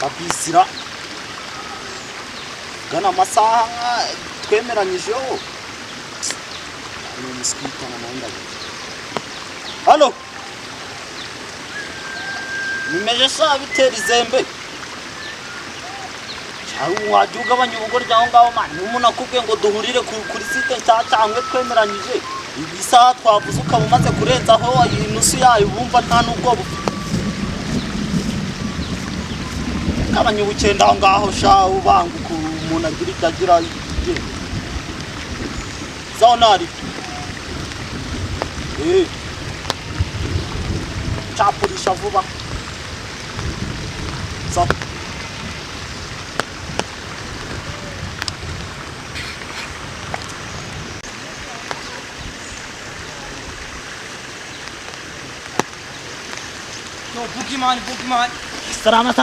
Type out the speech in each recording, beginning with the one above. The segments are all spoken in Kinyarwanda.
babisira gana amasaha twemeranyijeho ni umuswita na nandaga. Halo nimeje sha bitera izembe cyangwa wajya ugabanya ubugore ryaho ngaho mani umuntu akubwiye ngo duhurire kuri site cyangwa twemeranyije ibisaha twavuze ukaba umaze kurenzaho inusu yayo bumva nta nubwo kabanya ubukenda aho ngaho sha ubanguka umuntu agira itagira zonari chapurisha vuba so Bugimani. Salama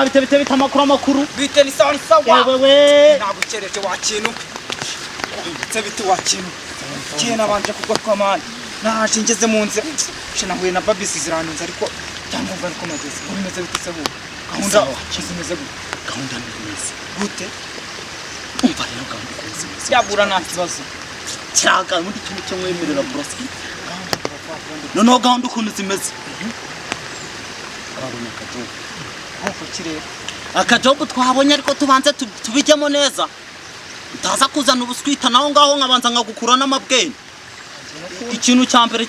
bite amakuru. Bite ni sawa. Wewe. Nagucereje wakintu. Bite wakintu. Kena banje kugwa kwa mani. Naje ngeze mu nzira. Nahuye na babisi ziranunze ariko cyangwa mva ko mageze. Bimeze bite se bubu? Gahunda kizimeze gute? Gahunda neza. Gute? Umva rero gahunda kuzimeze. Yabura nta kibazo. Cyaga muri kintu cyo mwemerera broski. Noneho gahunda ukuntu zimeze. Akajobu twabonye ariko tubanze tubijyemo neza utaza kuzana ubuswita naho ngaho nkabanza nkagukura n'amabwene ikintu cya mbere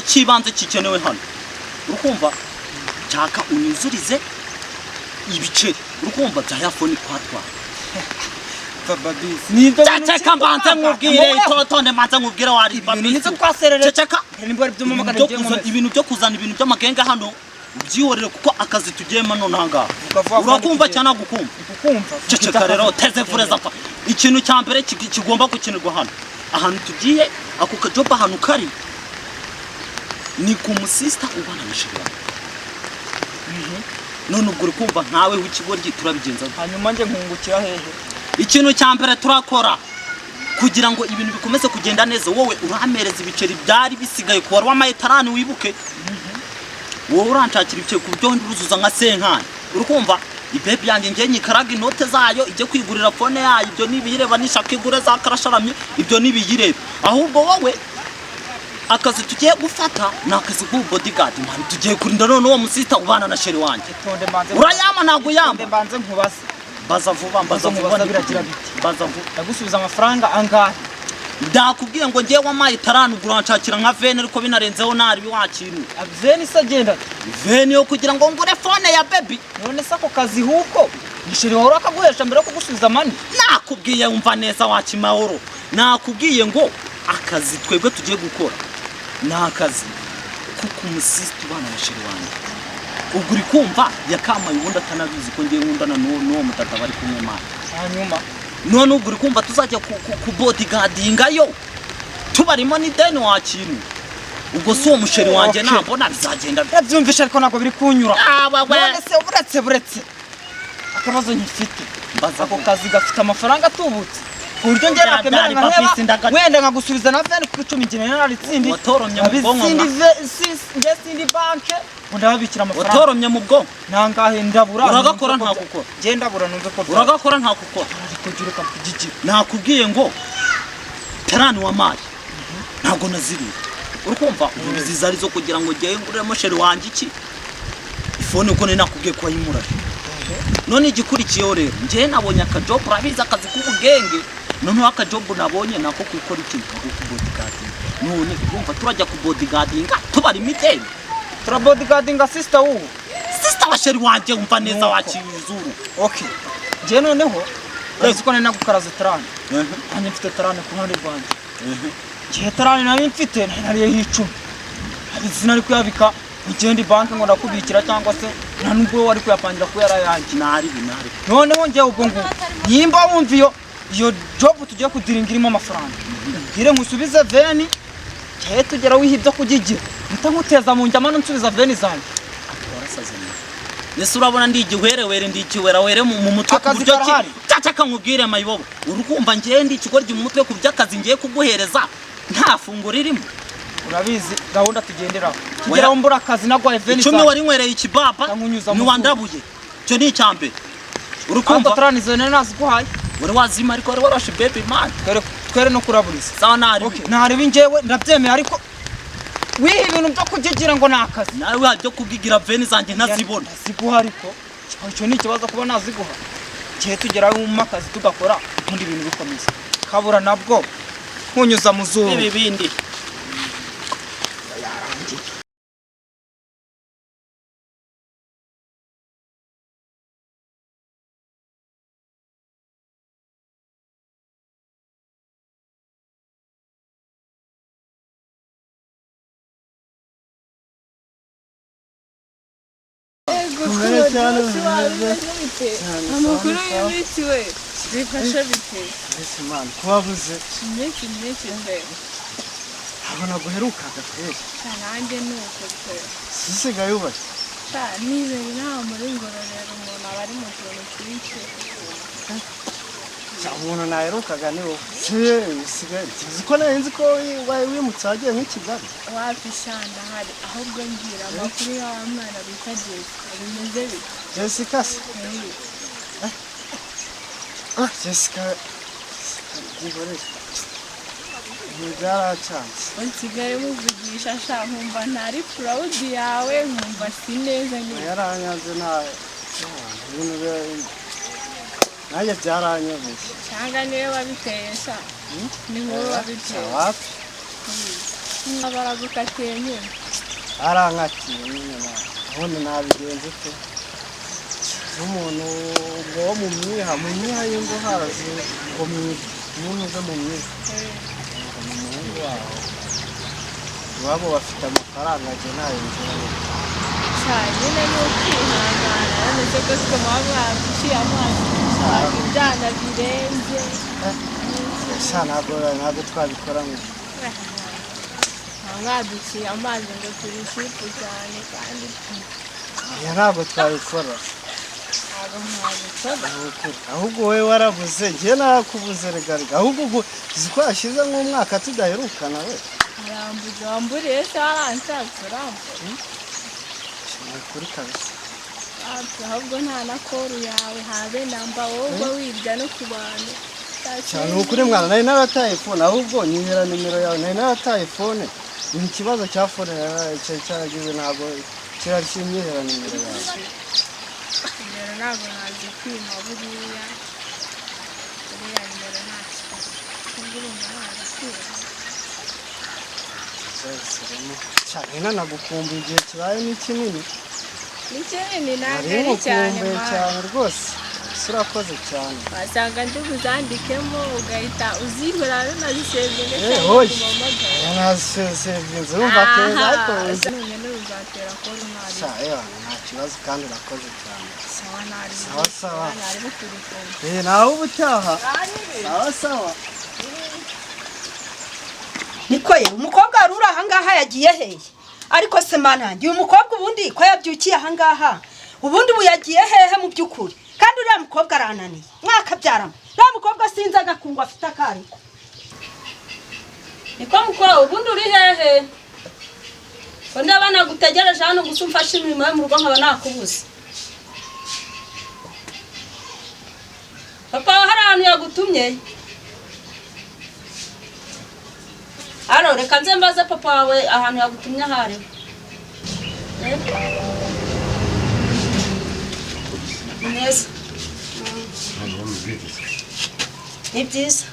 kibanze kikenewe hano urukumva cyaka unyuzurize ibiceri urukumva bya yafoni kwatwa bababisi nibyo cyaka mbanze nkubwire itotonde mbanze nkubwire wari babisi nizo twaserere cyaka nibwo ari byo mumagana ibintu byo kuzana ibintu by'amagenga hano byihorere kuko akazi tugiyemo nonanga urakumva cyane gukumva ceceka rero teze fureza pa ikintu cya mbere kigomba gukinirwa hano ahantu tugiye ako kajoba hano kari ni ku musista ubana nashira none ubwo urikumva nkawe w'ikigoryi turabigenza hanyuma nje nkungukira hehe ikintu cya mbere turakora kugira ngo ibintu bikomeze kugenda neza wowe uramereza ibiceri byari bisigaye ku wari w'amayetarani wibuke wowe uranshakira ibiceri ku buryo nduzuza nka senkani urukumva ibebi yanjye ngiye nyikaraga inote zayo ijye kwigurira fone yayo ibyo nibiyireba nishaka igure za karasharamye ibyo nibiyireba ahubwo wowe akazi tugiye gufata ni akazi k'ubu bodyguard man tugiye kurinda none uwo musista ubana na sheri wanjye urayama ntago yamba mbanze nkubaze baza vuba biragira biti baza vuba ndagusubiza amafaranga angahe ndakubwiye ngo ngiye wamaye taranu guranshakira nka vene ariko binarenzeho nari biwakintu vene isagenda vene yo kugira ngo ngure fone ya baby none sako kazi huko nishiri wawe akaguhesha mbere yo kugusubiza mani nakubwiye umva neza wakimahoro nakubwiye ngo akazi twebwe tugiye gukora nakazi kuko umusista ubana na sheri wanjye uguri kumva yakamaye ubundi atanabizi ko ngiye nkundana n'uwo mutata bari kumwe mani hanyuma none uguri kumva tuzajya ku bodyguardingayo tubarimo ni deni wakintu ubwo so musheri wanjye nambona bizagenda byumvisha ariko nako biri kunyura none se buretse akabazo nyifite mbaza ako kazi gafite amafaranga atubutse kuryo ngera akemera nkaba wenda nkagusubiza na vene ku 10 ngene naritsindi watoromye mu bwonko sindi banke ndababikira amafaranga watoromye mu bwonko nangahe ndabura uragakora nta gukora je ndabura numve ko uragakora nta gukora kugira ka kugigira nakubwiye ngo tarani wa mari ntago naziriye urukumva ubiziza arizo kugira ngo ngiye nguremo sheri wanjye iki ifone uko nakubwiye ko ayimurashe none igikurikiyeho rero ngiye nabonye akajob urabiza akazi k'ubugenge none akajob nabonye nako kwikora ikintu ku bodyguarding none urumva turajya ku bodyguardinga tubari miteni tura bodyguardinga sister ubu sister wa sheri wanjye umva neza wakizuru okay je noneho ko nari nagukaraza tarane hanye mfite tarane ku ruhande rwanjye je tarane nari mfite nari y'icumi abizina ari kuyabika Ngendi banki ngo ndakubikira cyangwa se nta nubwo wari kuyapangira ko yarayanjye nari noneho ngiye ubwo ngo yimba wumva iyo job tugiye kudiringira irimo amafaranga ngire nkusubize veni cyaye tugera wihibyo kugigira ntanguteza mu njyama nsubiza veni zanjye warasazanye nese urabona ndi igihwerewere ndi ikiwerawere mu mutwe ku buryo cyacaka nkubwire mayibobo urukumva ngiye ndi ikigoryi mu mutwe ku by'akazi ngiye kuguhereza nta funguro ririmo urabizi gahunda tugenderaho kigeraho mbura akazi nagwaye veni icumi wari nkwereye ikibaba ni wandabuye icyo ni icyambere Kandi urukumva tarani zo naziguhaye wari wazima ariko wari warashe baby man twere no kuraburiza sawa nari nari njyewe ndabyemeye ariko wiha ibintu byo kugigira ngo nakazi nawe wajya kugigira veni zanjye ntazibona ziguha ariko icyo ni ikibazo kuba naziguha gihe tugeraho mu akazi tugakora ubundi ibintu bikomeza kabura nabwo nkunyuza mu zuba ibi bindi amakuru y'iminsi we bifasha bite kubabuze iminsi mbe abona guherukaga kwezi nanjye nuko pe sisigaye ubashye nibera inama muri ngororero umuntu aba ari mu kintu cyinshi umuntu naherukaga ni wowe usigaye nzi ko nari nzi ko wimutse wagiye nk'i Kigali wapi shanda hari ahubwo ngira amakuru y'awa mwana bita Jessica bimeze bite Jessica se Jessica ntigoresha ntibyaracanze unsigaye muvugisha sha nkumva ntari proud yawe nkumva si neza nyine yaranyanze nta ibintu nanjye byaranyobeye cyangwa niwe wabiteye sha ni wowe wabiteye wapi baragukatiye nyine arankatiye nyine ubundi nabigenze ute nk'umuntu wo mu myiha y'ingo harazi ngo umuntu uza mu myiha umuhungu waho iwabo bafite amafaranga njye ntayo nzira nyine ni ukwihangana yameze ko twaba mwaciye amazi ibyana birenze ntabwo twabikora ngo mwaduciye amazi ngo turi shipu cyane kandi ntabwo twabikora ahubwo wowe warabuze njye narakubuze regarega ahubwo uzi ko yashyize nk'umwaka tudaherukana we arambuze wamburiye se waranshatse urambura ni ukuri kabisa ahubwo nta na koru yawe habe namba wowe wirya no ku bantu cyane ukuri mwana nari narataye fone ahubwo nyihera nimero yawe nari narataye fone ni ikibazo cya fone cyaragize ntabwo kirashimyihera nimero yawe nimero ntabwo nazi kwima buriya nimero nta kibazo ubwo urumva nazi kwima cyane nanagukumbuye igihe kibaye ni kinini ni kinini ntabwo cyane rwose urakoze cyane wasanga ndi buzandikemo ugahita uzihora nazisevinge nazisevinze urumva keza ariko none uzatera ko umwari nta kibazo kandi urakoze cyane sawa nawe ubutaha sawa niko ye umukobwa wari uri ahangaha yagiye hehe ariko se manange uyu mukobwa ubundi ko yabyukiye ahangaha ubundi ubu yagiye hehe mu by'ukuri kandi uriya mukobwa arananiye mwakabyaramo uriya mukobwa sinzi agakungu afite akariko niko mukora ubundi uri hehe ko ndaba nagutegereje hano gusa umfashe imirimo yo mu rugo nkaba nakubuze papa hari ahantu yagutumye hano reka nze mbaze papa wawe ahantu yagutumye ahari neza ni byiza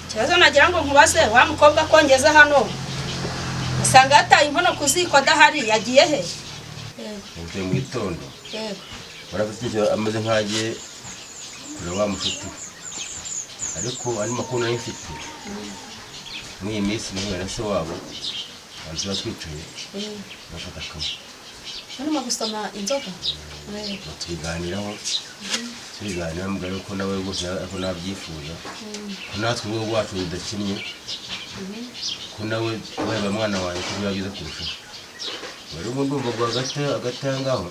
ikibazo nagira ngo nkubaze wa mukobwa akongeza hano usanga yataye inkono ku ziko adahari yagiye he uvuye mu gitondo baravuze ameze nk'agiye kureba wa mushuti ariko andi makuru nari mfite muri iyi minsi nahuye na se wabo baza batwicaye bafata kamwe urimo gusoma inzoga tubiganiraho mugabo ko nawe rwose ko nabyifuza ko natwe urugo rwacu rudakinnye ko nawe waba mwana wanjye ko byagize kurushaho bari ubu ndumva ngo hagati ahangaho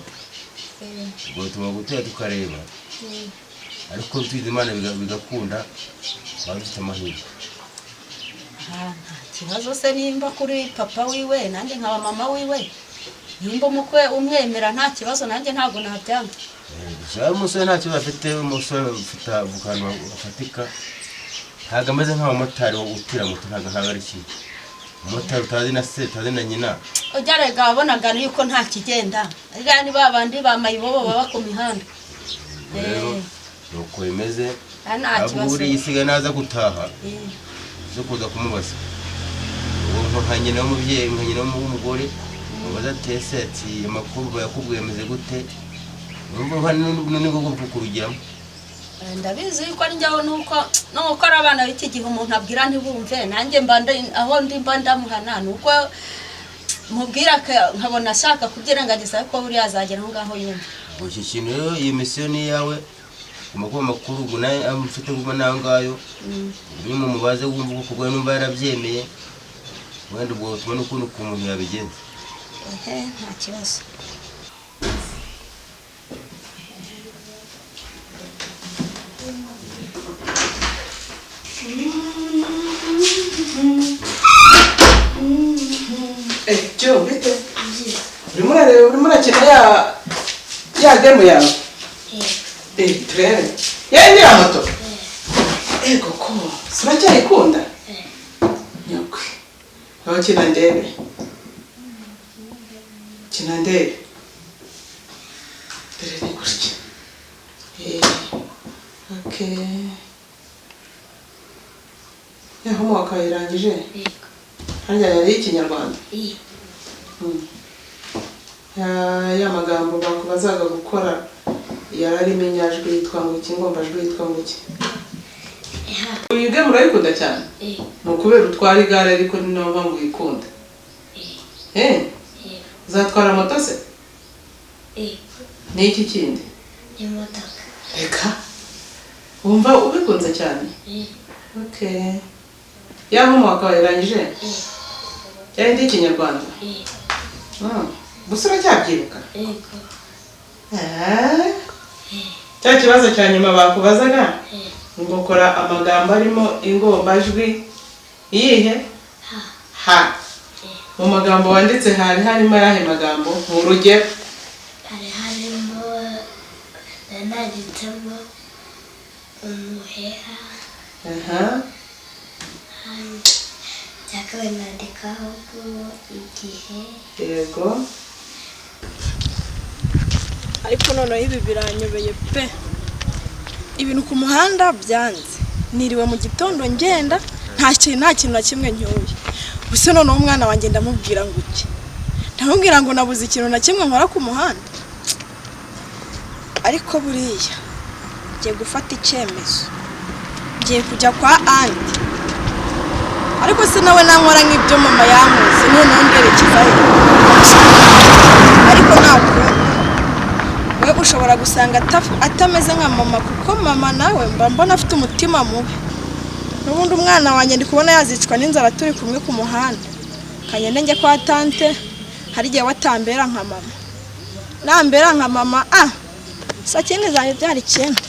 ubwo bituma gutera tukareba ariko tuzi Imana bigakunda waba ufite amahirwe nta kibazo se nimba kuri papa wiwe nanjye nkaba mama wiwe yumva umukwe umwemera nta kibazo nanjye ntabwo nabyanga. cyangwa umusore nta kibazo afite, umusore ufite avukana bafatika ntabwo ameze nk'abamotari utira moto, ntabwo ari iki umumotari utazi na se utazi na nyina. Ujarega wabonaga yuko nta kigenda ariya ni babandi bamayibobo baba ku mihanda. Nuko bimeze nta kibazo buri yisiga naza gutaha zo kuza kumubaza uwo nka nyina w'umubyeyi nka nyina w'umugore mubaza tese ati amakuru yakubwiye ameze gute, numva none ngo kukurugiramo. Ndabizi yuko ari njyaho nuko ari abana b'iki gihe umuntu abwira ntibumve, nanjye mbanda aho ndi mbanda muhana nuko mubwira nkabona ashaka kubyirengagiza ko buri yazagera aho ngaho yumva. Iki kintu rero iyi mission ni yawe, amakuru ubwo naye amufite kuba nangayo urimo mubaze wumva uko kugwa numva yarabyemeye, wenda ubwo tubone ukuntu umuntu yabigenza. Nta kibazo. Joe, bite? Urimo urakina ya game yawe? Turebe. Ngira moto? Koko, uracyayikunda? Nyokwe. Aho kina ndebe. Kina ndebe. Dore ni gutya. Okay. Homework irangije? Hanya yari ikinyarwanda? Ya magambo bakubazaga gukora yarari menyajwe yitwa ngo iki, ngombajwe yitwa ngo iki. Uyige murayikunda cyane? Nukubera utwara igare ariko ni naho mpamvu uyikunda. Uzatwara moto se? Ni iki kindi? Imodoka. Eka. Wumva ubikunze cyane? Okay. Ya homework irangije? Ndi ikinyarwanda? Gusa uracyabyibuka? Cya kibazo cya nyuma bakubazaga ngo kora amagambo arimo ingombajwi iyihe? Ha. Mu magambo wanditse harimo ayahe magambo? Mu rugero? harimo nanditsemo umuheha. Cyakabiri nandikaho igihe. Yego. Ariko noneho ibi biranyobeye pe. Ibintu ku muhanda byanze. Niriwe mu gitondo ngenda nta kintu na kimwe nyoye. Gusa noneho umwana wanjye ndamubwira ngo iki. Ndamubwira ngo nabuze ikintu na kimwe nkora ku muhanda. Ariko buriya ngiye gufata icyemezo. Ngiye kujya kwa Andi. Ariko se nawe nankora nk'ibyo mama yamuze noneho nderekezayo. Ariko ntabwo we ushobora gusanga atameze nka mama, kuko mama nawe mbona afite umutima mubi. N'ubundi umwana wanjye ndi kubona yazicwa n'inzara turi kumwe ku muhanda. Kanyene njye kwa tante hari gihe watambera nka mama. Nambera nka mama sakenge zanjye byari cyenda.